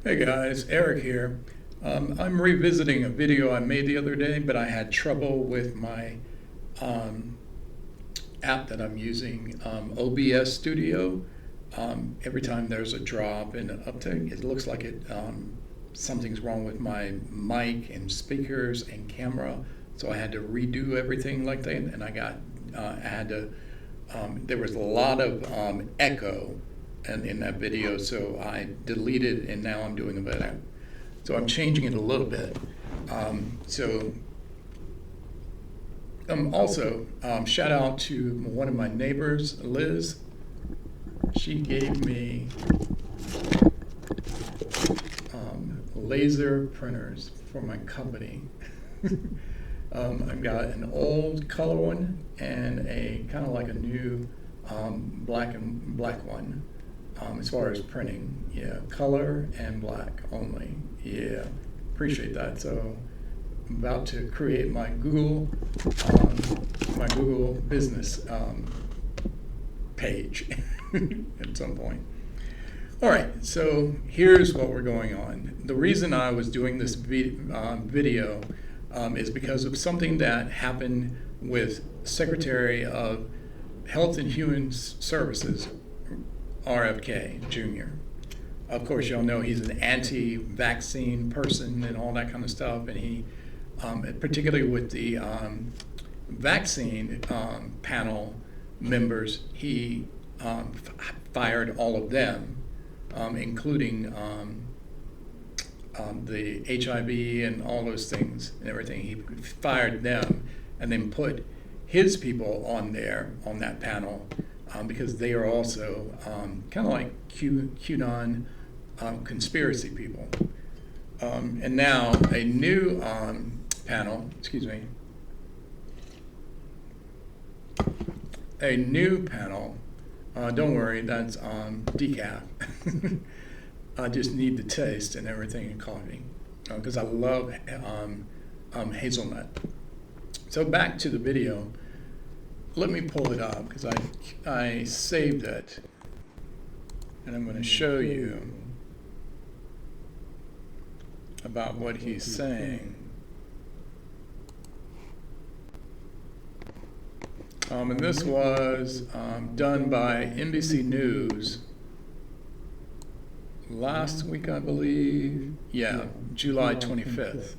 Hey guys, Eric here. I'm revisiting a video I made the other day, but I had trouble with my um, app that I'm using, OBS Studio. Every time there's a drop and an uptick, it looks like something's wrong with my mic and speakers and camera. So I had to redo everything like that, and I had to. There was a lot of echo in that video, so I deleted, and now I'm doing a better. So I'm changing it a little bit. Also, shout out to one of my neighbors, Liz. She gave me laser printers for my company. I've got an old color one and a kind of like a new black one. As far as printing, yeah, color and black only. Yeah, appreciate that. So I'm about to create my Google business page at some point. All right, so here's what we're going on. The reason I was doing this video is because of something that happened with Secretary of Health and Human Services, RFK Jr. Of course, y'all know he's an anti-vaccine person and all that kind of stuff, and he, particularly with the vaccine panel members, he fired all of them, including the HIV and all those things and everything. He fired them and then put his people on that panel. Because they are also kind of like QAnon conspiracy people. And now a new panel, don't worry, that's decaf. I just need the taste and everything in coffee because I love hazelnut. So back to the video. Let me pull it up because I saved it, and I'm going to show you about what he's saying. And this was done by NBC News last week, I believe. Yeah, July 25th.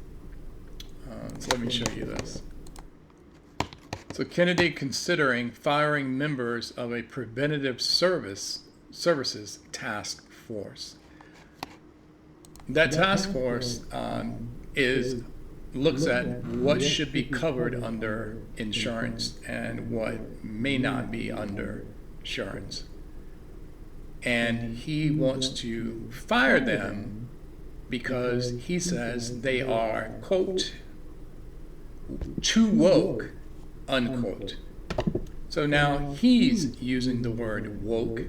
So let me show you this. So Kennedy considering firing members of a preventative services task force. That task force looks at what should be covered under insurance and what may not be under insurance. And he wants to fire them because he says they are, quote, too woke, unquote. So now he's using the word woke.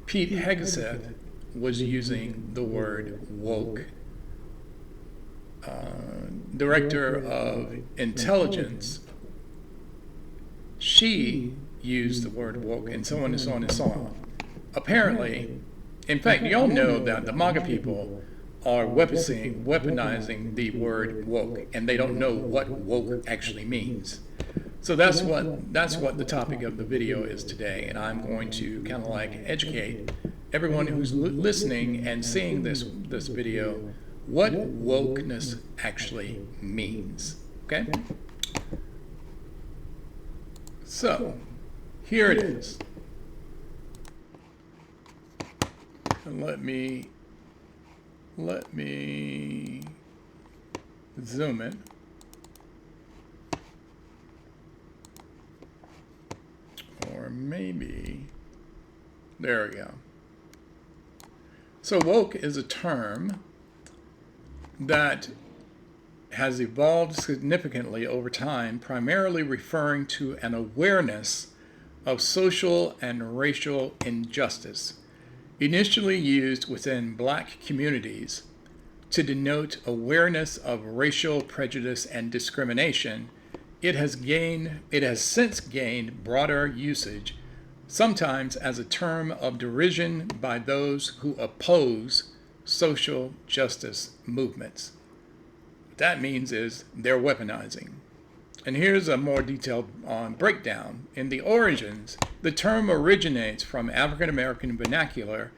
Pete Hegseth was using the word woke. Director of Intelligence, she used the word woke, and so on and so on and so on. Apparently, in fact, y'all know that the MAGA people are weaponizing the word woke, and they don't know what woke actually means. So that's what the topic of the video is today, and I'm going to kind of like educate everyone who's listening and seeing this video what wokeness actually means. Okay? So here it is. And let me zoom it. Or maybe, there we go. So woke is a term that has evolved significantly over time, primarily referring to an awareness of social and racial injustice. Initially used within Black communities to denote awareness of racial prejudice and discrimination, it has since gained broader usage, sometimes as a term of derision by those who oppose social justice movements. What that means is they're weaponizing. And here's a more detailed breakdown. In the origins, the term originates from African American vernacular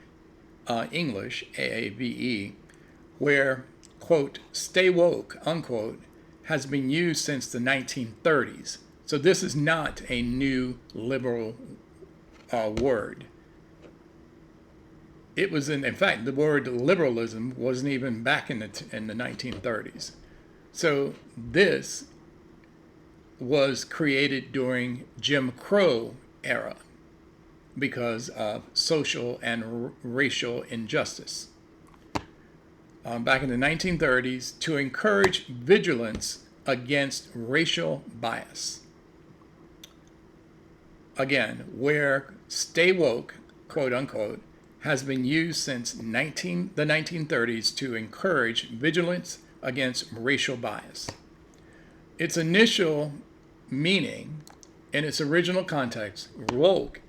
English, AAVE, where, quote, stay woke, unquote, has been used since the 1930s. So this is not a new liberal word. It was in fact, the word liberalism wasn't even back in the 1930s. So this was created during Jim Crow era because of social and racial injustice. Back in the 1930s, to encourage vigilance against racial bias. Again, where stay woke, quote unquote, has been used since the 1930s to encourage vigilance against racial bias. Its initial meaning, in its original context, woke,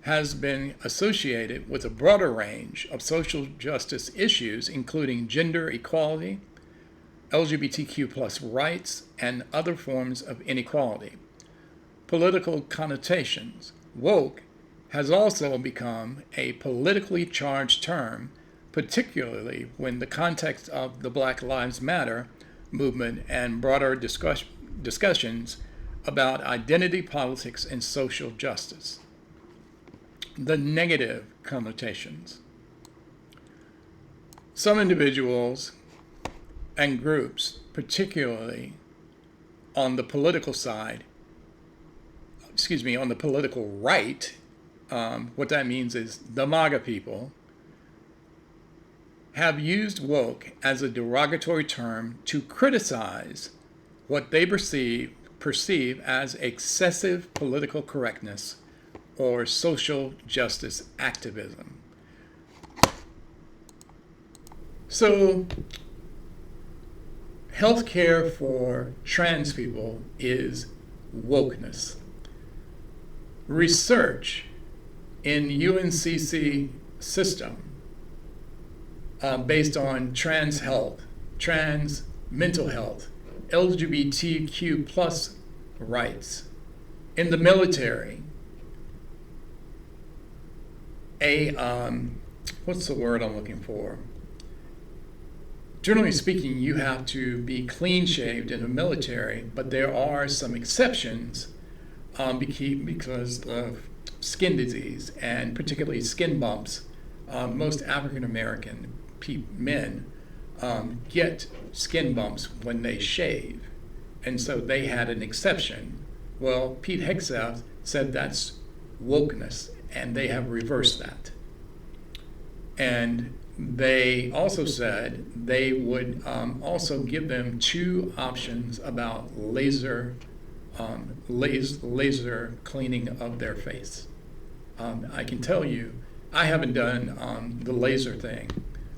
has been associated with a broader range of social justice issues, including gender equality, LGBTQ+ rights, and other forms of inequality. Political connotations. Woke has also become a politically charged term, particularly when the context of the Black Lives Matter movement and broader discussions about identity politics and social justice. The negative connotations. Some individuals and groups, particularly on the political side, on the political right, what that means is the MAGA people, have used woke as a derogatory term to criticize what they perceive as excessive political correctness or social justice activism. So, healthcare for trans people is wokeness. Research in UNCC system based on trans health, trans mental health, LGBTQ+ rights, in the military, what's the word I'm looking for? Generally speaking, you have to be clean-shaved in the military, but there are some exceptions because of skin disease, and particularly skin bumps. Most African American men get skin bumps when they shave, and so they had an exception. Well, Pete Hegseth said that's wokeness, and they have reversed that. And they also said they would also give them two options about laser cleaning of their face. I can tell you, I haven't done the laser thing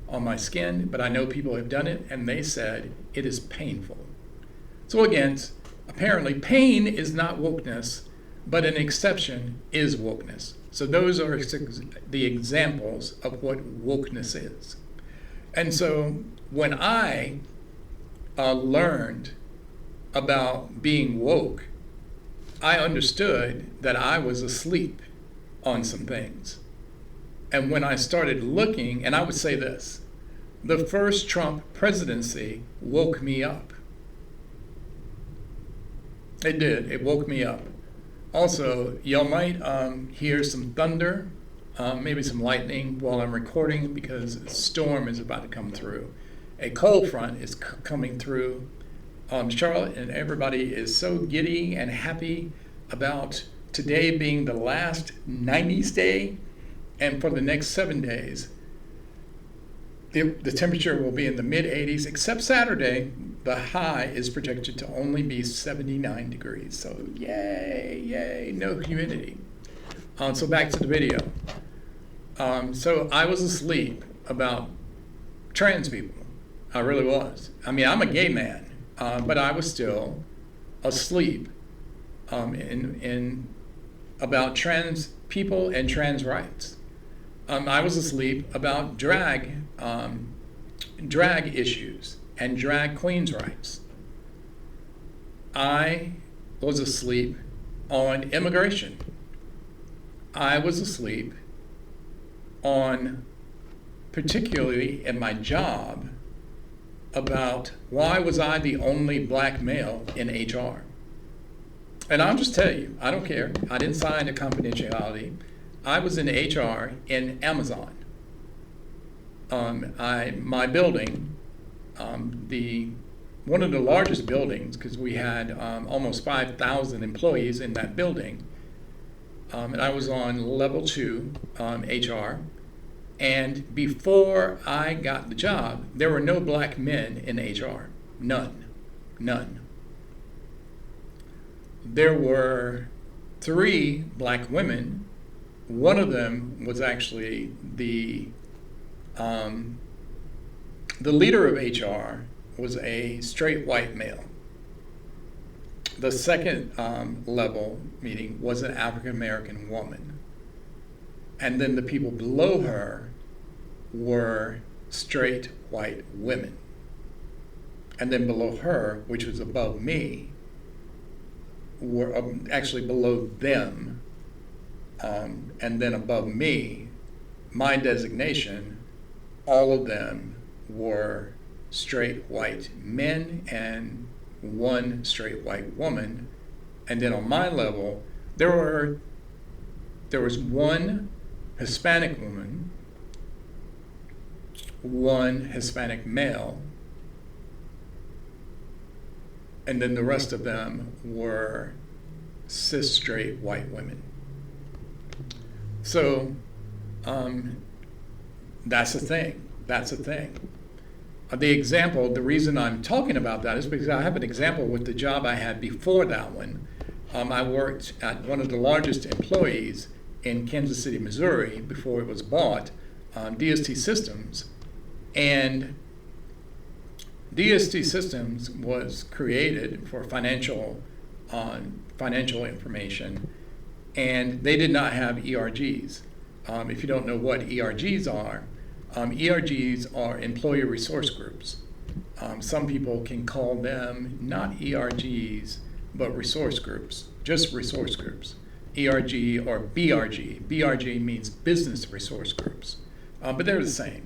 on my skin, but I know people have done it, and they said it is painful. So again, apparently pain is not wokeness, but an exception is wokeness. So those are the examples of what wokeness is. And so when I learned about being woke, I understood that I was asleep on some things. And when I started looking, and I would say this, the first Trump presidency woke me up. It did, it woke me up. Also, y'all might hear some thunder, maybe some lightning while I'm recording because a storm is about to come through. A cold front is coming through Charlotte, and everybody is so giddy and happy about today being the last 90s day, and for the next 7 days, the temperature will be in the mid-80s, except Saturday. The high is projected to only be 79 degrees. So yay, no humidity. So back to the video. So I was asleep about trans people. I really was. I mean, I'm a gay man, but I was still asleep in about trans people and trans rights. I was asleep about drag drag issues and drag queens' rights. I was asleep on immigration. I was asleep on, particularly in my job, about why was I the only black male in HR. And I'll just tell you, I don't care. I didn't sign a confidentiality. I was in HR in Amazon. My building, one of the largest buildings, because we had almost 5,000 employees in that building, and I was on level 2 HR. And before I got the job, there were no black men in HR. None. There were 3 black women. One of them was actually the leader of HR was a straight white male. The second level meeting was an African American woman. And then the people below her were straight white women. And then below her, which was above me, were actually below them. And then above me, my designation, all of them were straight white men and 1 straight white woman. And then on my level, there was 1 Hispanic woman, 1 Hispanic male, and then the rest of them were cis straight white women. So that's a thing. The reason I'm talking about that is because I have an example with the job I had before that one. I worked at one of the largest employees in Kansas City, Missouri, before it was bought, DST Systems. And DST Systems was created for financial information, and they did not have ERGs. If you don't know what ERGs are employee resource groups. Some people can call them not ERGs, but resource groups, just resource groups. ERG or BRG. BRG means business resource groups, but they're the same.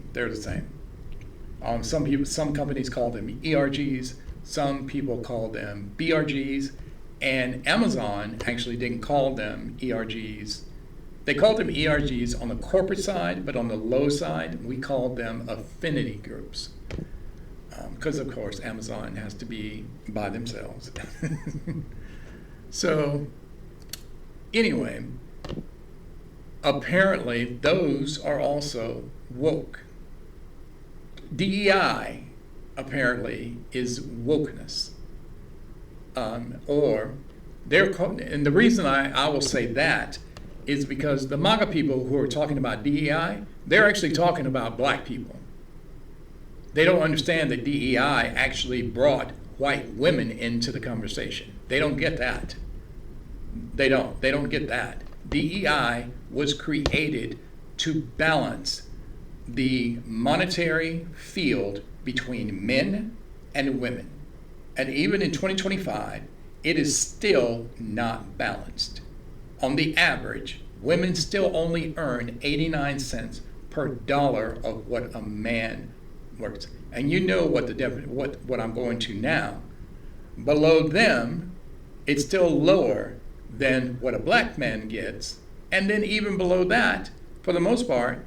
Some companies call them ERGs. Some people call them BRGs, and Amazon actually didn't call them ERGs. They called them ERGs on the corporate side, but on the low side, we called them affinity groups, because of course Amazon has to be by themselves. So. Anyway, apparently those are also woke. DEI apparently is wokeness. And the reason I will say that is because the MAGA people who are talking about DEI, they're actually talking about black people. They don't understand that DEI actually brought white women into the conversation. They don't get that. They don't get that. DEI was created to balance the monetary field between men and women. And even in 2025, it is still not balanced. On the average, women still only earn 89 cents per dollar of what a man works. And you know what I'm going to now. Below them, it's still lower than what a black man gets, and then even below that, for the most part,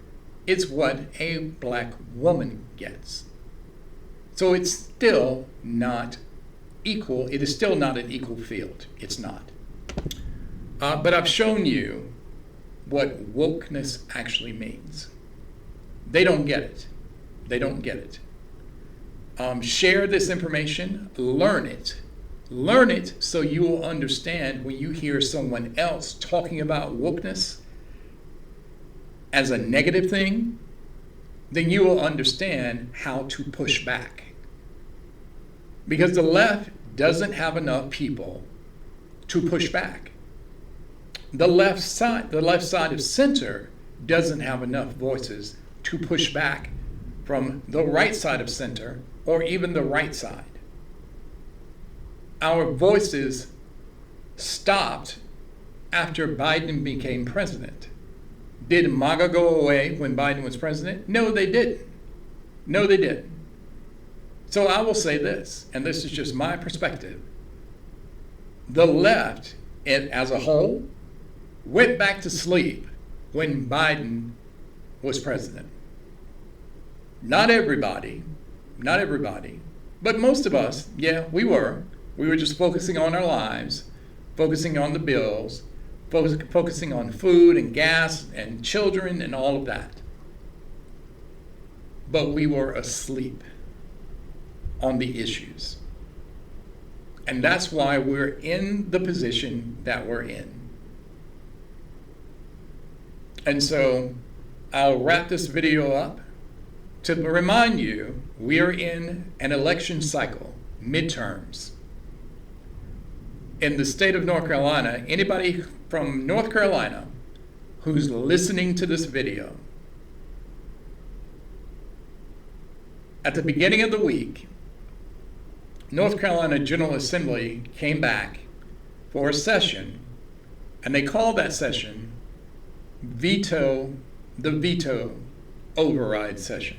it's what a black woman gets. So it's still not equal. It is still not an equal field. It's not. But I've shown you what wokeness actually means. They don't get it. Share this information, learn it. Learn it so you will understand when you hear someone else talking about wokeness as a negative thing, then you will understand how to push back. Because the left doesn't have enough people to push back. The left side of center doesn't have enough voices to push back from the right side of center or even the right side. Our voices stopped after Biden became president. Did MAGA go away when Biden was president? No, they didn't. No, they didn't. So I will say this, and this is just my perspective. The left, as a whole, went back to sleep when Biden was president. Not everybody, but most of us, yeah, we were. We were just focusing on our lives, focusing on the bills, focusing on food and gas and children and all of that. But we were asleep on the issues. And that's why we're in the position that we're in. And so I'll wrap this video up to remind you we are in an election cycle, midterms. In the state of North Carolina, anybody from North Carolina who's listening to this video, at the beginning of the week, North Carolina General Assembly came back for a session, and they called that session the veto override session.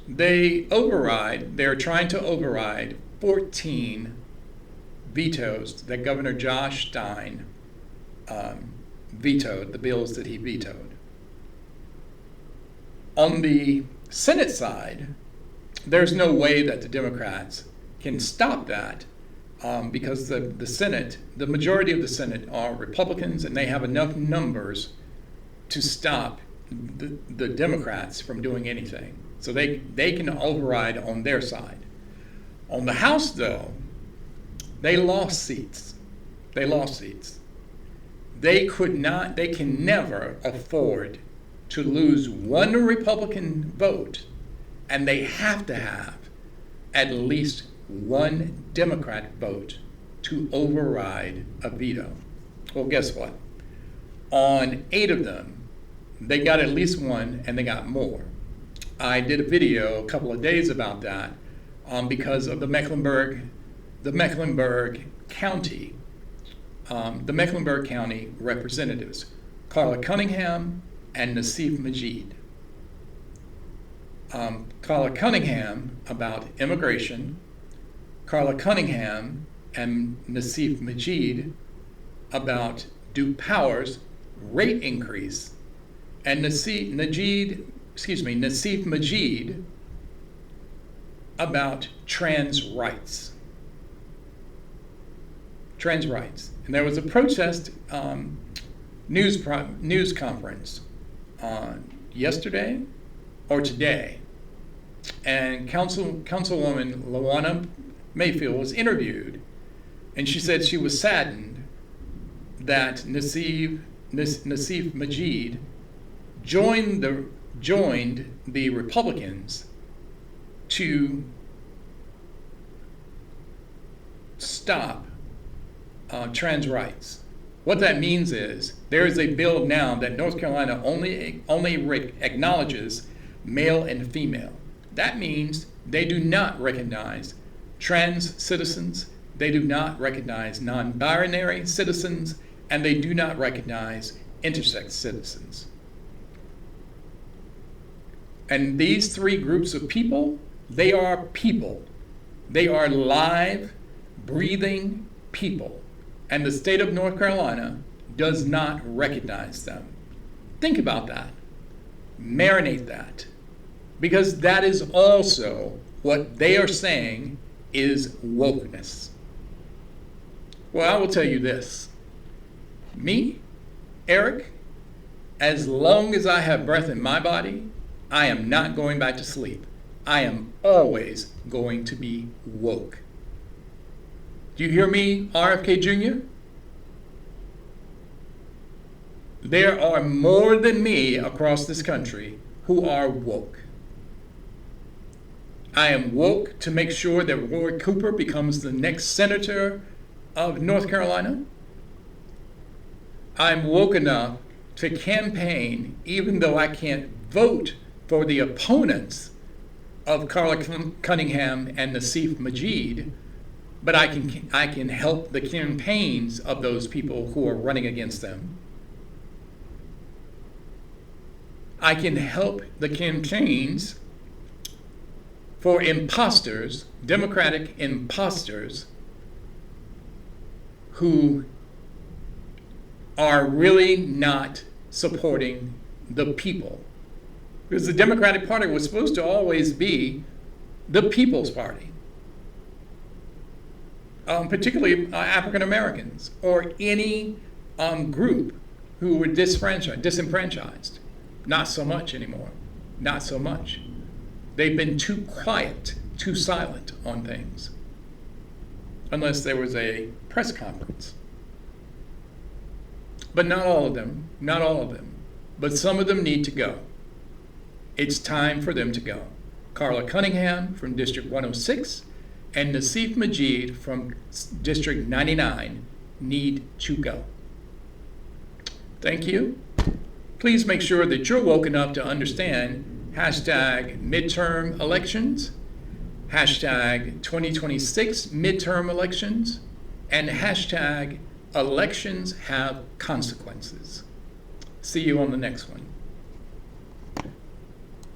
They're trying to override 14 vetoes that Governor Josh Stein vetoed, the bills that he vetoed. On the Senate side, there's no way that the Democrats can stop that because the Senate, the majority of the Senate are Republicans, and they have enough numbers to stop the Democrats from doing anything. So they can override on their side. On the House, though, they lost seats. They can never afford to lose one Republican vote, and they have to have at least one Democrat vote to override a veto. Well, guess what? On 8 of them, they got at least one, and they got more. I did a video a couple of days about that because of the Mecklenburg County representatives, Carla Cunningham and Nassif Majid. Carla Cunningham about immigration, Carla Cunningham and Nassif Majid about Duke Power's rate increase, and Nassif Majid about trans rights. And there was a protest news conference yesterday or today, and Councilwoman Lawana Mayfield was interviewed, and she said she was saddened that Nassif Majid joined the Republicans to stop trans rights. What that means is there is a bill now that North Carolina only acknowledges male and female. That means they do not recognize trans citizens, they do not recognize non-binary citizens, and they do not recognize intersex citizens. And these 3 groups of people, they are people. They are live, breathing people. And the state of North Carolina does not recognize them. Think about that. Marinate that. Because that is also what they are saying is wokeness. Well, I will tell you this. Me, Eric, as long as I have breath in my body, I am not going back to sleep. I am always going to be woke. Do you hear me, RFK Jr.? There are more than me across this country who are woke. I am woke to make sure that Roy Cooper becomes the next senator of North Carolina. I'm woke enough to campaign, even though I can't vote for the opponents of Carla Cunningham and Nassif Majid, but I can help the campaigns of those people who are running against them. I can help the campaigns for imposters, Democratic imposters, who are really not supporting the people. Because the Democratic Party was supposed to always be the People's Party, particularly African Americans or any group who were disenfranchised. Not so much anymore. Not so much. They've been too quiet, too silent on things, unless there was a press conference. But not all of them, not all of them. But some of them need to go. It's time for them to go. Carla Cunningham from District 106 and Nassif Majid from District 99 need to go. Thank you. Please make sure that you're woken up to understand hashtag midterm elections, hashtag 2026 midterm elections, and hashtag elections have consequences. See you on the next one.